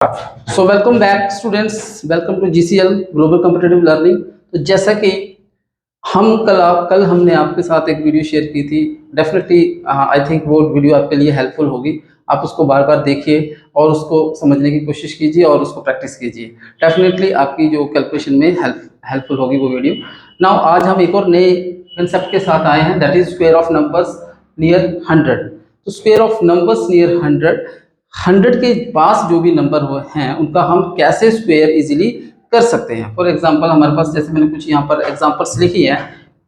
So welcome back students, welcome to GCL global competitive learning. तो जैसा कि कल हमने आपके साथ एक वीडियो शेयर की थी। डेफिनेटली आई थिंक वो वीडियो आपके लिए हेल्पफुल होगी। आप उसको बार बार देखिए और उसको समझने की कोशिश कीजिए और उसको प्रैक्टिस कीजिए। डेफिनेटली आपकी जो कैलकुलेशन में हेल्पफुल होगी वो वीडियो। नाउ आज हम एक और नए कंसेप्ट के साथ आए हैं, that is square of numbers near 100। तो स्क्वायर ऑफ नंबर्स नियर 100 के पास जो भी नंबर हुए हैं उनका हम कैसे स्क्वायर इजीली कर सकते हैं। फॉर एग्जांपल हमारे पास जैसे मैंने कुछ यहाँ पर एग्जांपल्स लिखी हैं,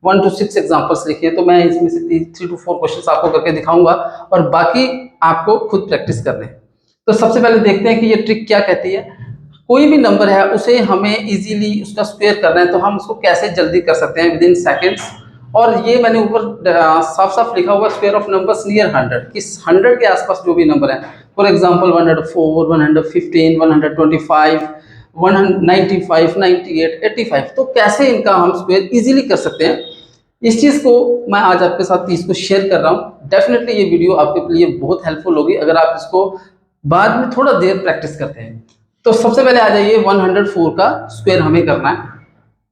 1 to 6 एग्जांपल्स लिखी है, तो मैं इसमें से 3 to 4 क्वेश्चंस आपको करके दिखाऊंगा और बाकी आपको खुद प्रैक्टिस करने हैं। तो सबसे पहले देखते हैं कि ये ट्रिक क्या कहती है। कोई भी नंबर है उसे हमें इजीली उसका स्क्वायर करना है, तो हम उसको कैसे जल्दी कर सकते हैं विद इन सेकेंड्स। और ये मैंने ऊपर साफ साफ लिखा हुआ स्क्वायर ऑफ नंबर्स नियर 100, कि 100 के आसपास जो भी नंबर है, फॉर एग्जांपल 104, 115, 125, 195, 98, 85, तो कैसे इनका हम स्क्वायर इजीली कर सकते हैं, इस चीज़ को मैं आज आपके साथ इसको शेयर कर रहा हूँ। डेफिनेटली ये वीडियो आपके लिए बहुत हेल्पफुल होगी अगर आप इसको बाद में थोड़ा देर प्रैक्टिस करते हैं। तो सबसे पहले आ जाइए, 104 का स्क्वायर हमें करना है।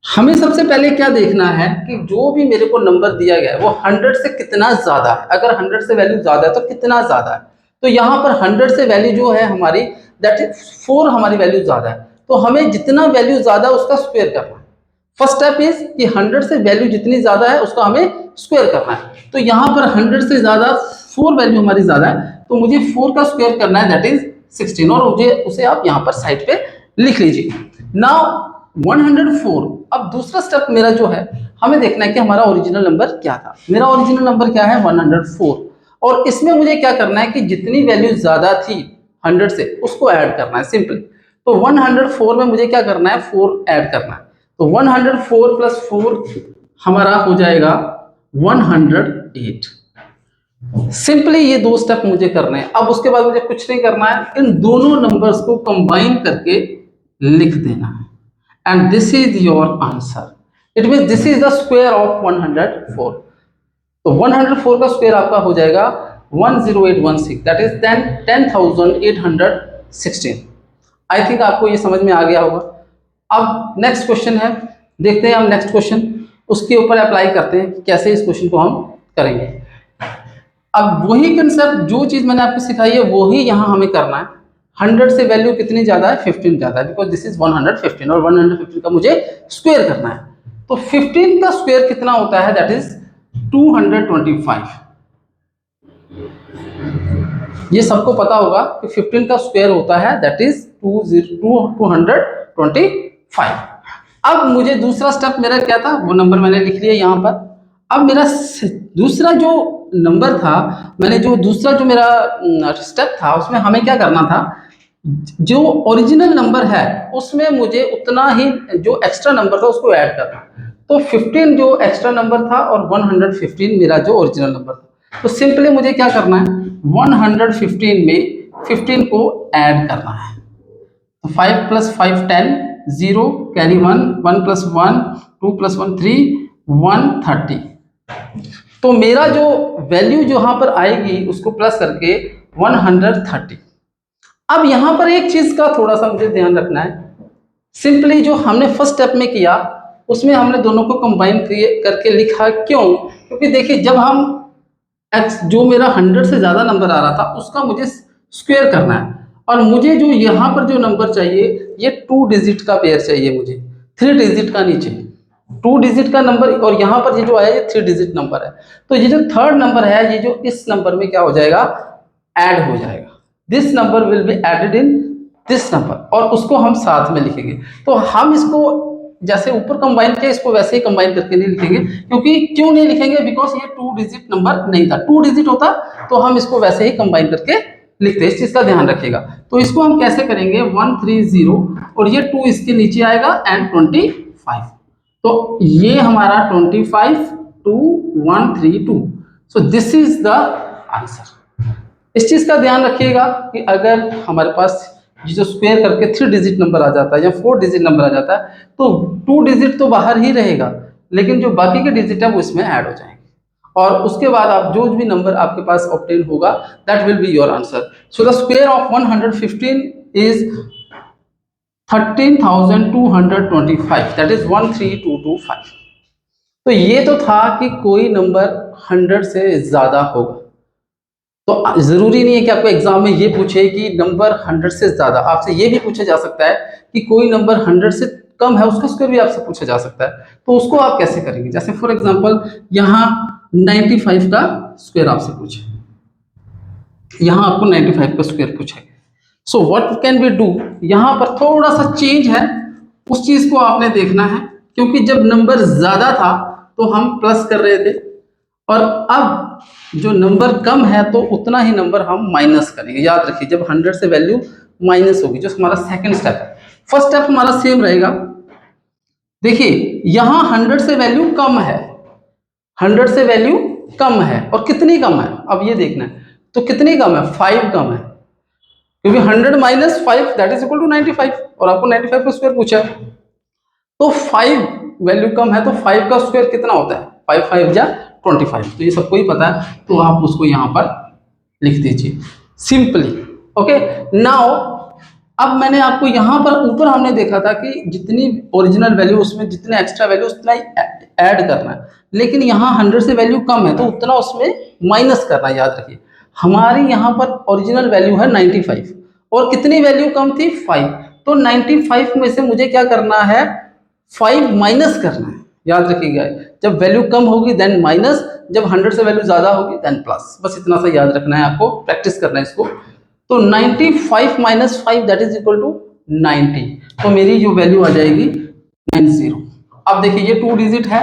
हमें सबसे पहले क्या देखना है कि जो भी मेरे को नंबर दिया गया है वो 100 से कितना ज्यादा है। अगर 100 से वैल्यू ज्यादा है तो कितना ज्यादा है, तो यहाँ पर 100 से वैल्यू जो है हमारी दैट इज 4, हमारी वैल्यू ज्यादा है, तो हमें जितना वैल्यू ज्यादा है उसका स्क्वायर करना है। फर्स्ट स्टेप इज कि 100 से वैल्यू जितनी ज्यादा है उसका हमें स्क्वायर करना है। तो यहाँ पर 100 से ज्यादा 4 वैल्यू हमारी ज्यादा है, तो मुझे 4 का स्क्वायर करना है, दैट इज 16, और मुझे उसे आप यहाँ पर साइड पे लिख लीजिए। नाउ 104। अब दूसरा स्टेप मेरा जो है, हमें देखना है कि हमारा ओरिजिनल नंबर क्या था। मेरा ओरिजिनल नंबर क्या है, 104, और इसमें मुझे क्या करना है कि जितनी वैल्यू ज्यादा थी 100 से उसको ऐड करना है सिंपली। तो 104 में मुझे क्या करना है, 4 ऐड करना है। तो 104 प्लस 4 हमारा हो जाएगा 108। सिंपली ये दो स्टेप मुझे करने हैं। अब उसके बाद मुझे कुछ नहीं करना है, इन दोनों नंबर्स को कंबाइन करके लिख देना है, and this is your answer. It means this is the square of 104. तो 104 का स्क्वायर आपका हो जाएगा 10816, that is 10,816। आई थिंक आपको ये समझ में आ गया होगा। अब नेक्स्ट क्वेश्चन है, देखते हैं हम नेक्स्ट क्वेश्चन, उसके ऊपर अप्लाई करते हैं कि कैसे इस क्वेश्चन को हम करेंगे। अब वही कंसेप्ट, जो चीज मैंने आपको सिखाई है वही यहाँ हमें करना है। 100 से वैल्यू कितनी ज्यादा है, 15 ज्यादा है, बिकॉज दिस इज 115 और 115 का मुझे स्क्वायर करना है। तो 15 का स्क्वायर कितना होता है, दैट इज 225। ये सबको पता होगा कि 15 का स्क्वायर होता है दैट इज 225। अब मुझे दूसरा स्टेप मेरा क्या था, वो नंबर मैंने लिख लिया यहाँ पर। अब मेरा दूसरा जो नंबर था, मैंने जो दूसरा जो मेरा स्टेप था उसमें हमें क्या करना था, जो ओरिजिनल नंबर है उसमें मुझे उतना ही जो एक्स्ट्रा नंबर था उसको ऐड करना। तो 15 जो एक्स्ट्रा नंबर था और 115 मेरा जो ओरिजिनल नंबर था, तो सिंपली मुझे क्या करना है, 115 में 15 को ऐड करना है। तो 5 + 5 10, 0 कैरी 1, 1 + 1 2 + 1 3, 130। तो मेरा जो वैल्यू जो यहाँ पर आएगी उसको प्लस करके 130। अब यहाँ पर एक चीज का थोड़ा सा मुझे ध्यान रखना है। सिंपली जो हमने फर्स्ट स्टेप में किया उसमें हमने दोनों को कंबाइन करके लिखा, क्यों? क्योंकि देखिए जब हम जो मेरा 100 से ज्यादा नंबर आ रहा था उसका मुझे स्क्वायर करना है, और मुझे जो यहाँ पर जो नंबर चाहिए ये 2 डिजिट का पेयर चाहिए, मुझे 3 डिजिट का नहीं चाहिए। 2 डिजिट का नंबर, और यहाँ पर ये जो आया ये 3 डिजिट नंबर है, तो ये जो थर्ड नंबर है ये जो इस नंबर में क्या हो जाएगा, ऐड हो जाएगा। This number will be added in this number, और उसको हम साथ में लिखेंगे। तो हम इसको जैसे ऊपर कंबाइन किया इसको वैसे ही कंबाइन करके नहीं लिखेंगे, क्योंकि क्यों नहीं लिखेंगे, बिकॉज ये 2 डिजिट नंबर नहीं था। 2 डिजिट होता तो हम इसको वैसे ही कंबाइन करके लिखते, इस चीज का ध्यान रखिएगा। तो इसको हम कैसे करेंगे, 130 और ये 2 इसके नीचे आएगा एंड 25, तो ये हमारा 25 2 132। So this is the answer. इस चीज का ध्यान रखिएगा कि अगर हमारे पास जो स्क्वायर करके 3 डिजिट नंबर आ जाता है या 4 डिजिट नंबर आ जाता है तो 2 डिजिट तो बाहर ही रहेगा, लेकिन जो बाकी के डिजिट है वो इसमें ऐड हो जाएंगे, और उसके बाद आप जो भी नंबर आपके पास ऑब्टेन होगा that will be your answer. So the square of 115 is 13,225, that is 13225। तो ये तो था कि कोई नंबर 100 से ज्यादा होगा। तो जरूरी नहीं है कि आपको एग्जाम में ये पूछे कि नंबर 100 से ज्यादा, आपसे ये भी पूछा जा सकता है कि कोई नंबर 100 से कम है, उसका स्क्वायर भी आपसे पूछा जा सकता है। तो उसको आप कैसे करेंगे? जैसे फॉर एग्जांपल यहाँ 95 का स्क्वायर आपसे पूछे, यहाँ आपको 95 का स्क्वायर पूछा। So what can we do, यहाँ पर थोड़ा सा चेंज है, उस चीज को आपने देखना है। क्योंकि जब नंबर ज्यादा था तो हम प्लस कर रहे थे, और अब जो नंबर कम है तो उतना ही नंबर हम माइनस करेंगे। याद रखिए, जब 100 से वैल्यू माइनस होगी, जो हमारा सेकंड स्टेप है। फर्स्ट स्टेप हमारा सेम रहेगा। देखिए यहाँ 100 से वैल्यू कम है, 100 से वैल्यू कम है, और कितनी कम है अब ये देखना है। तो कितनी कम है? 5 कम है, क्योंकि 100 minus 5 that is equal to 95, और आपको 95 का स्क्वायर पूछा है। तो 5 वैल्यू कम है, तो 5 का स्क्वायर कितना होता है? 5 5 जा 25। तो ये सबको ही पता है, तो आप उसको यहाँ पर लिख दीजिए सिंपली। ओके, नाउ अब मैंने आपको यहाँ पर ऊपर हमने देखा था कि जितनी ओरिजिनल वैल्यू उसमें जितने एक्स्ट्रा वैल्यू उतना ही ऐड करना है, लेकिन यहाँ 100 से वैल्यू कम है तो उतना उसमें माइनस करना है। याद रखिए, हमारी यहाँ पर ओरिजिनल वैल्यू है 95, और कितनी वैल्यू कम थी? 5। तो 95 में से मुझे क्या करना है? 5 माइनस करना है। याद रखिएगा, जब वैल्यू कम होगी देन माइनस, जब 100 से वैल्यू ज्यादा होगी देन प्लस। बस इतना सा याद रखना है, आपको प्रैक्टिस करना है इसको। तो 95 minus 5 that is equal to 90। तो मेरी जो वैल्यू आ जाएगी 90। अब देखिए ये 2 डिजिट है,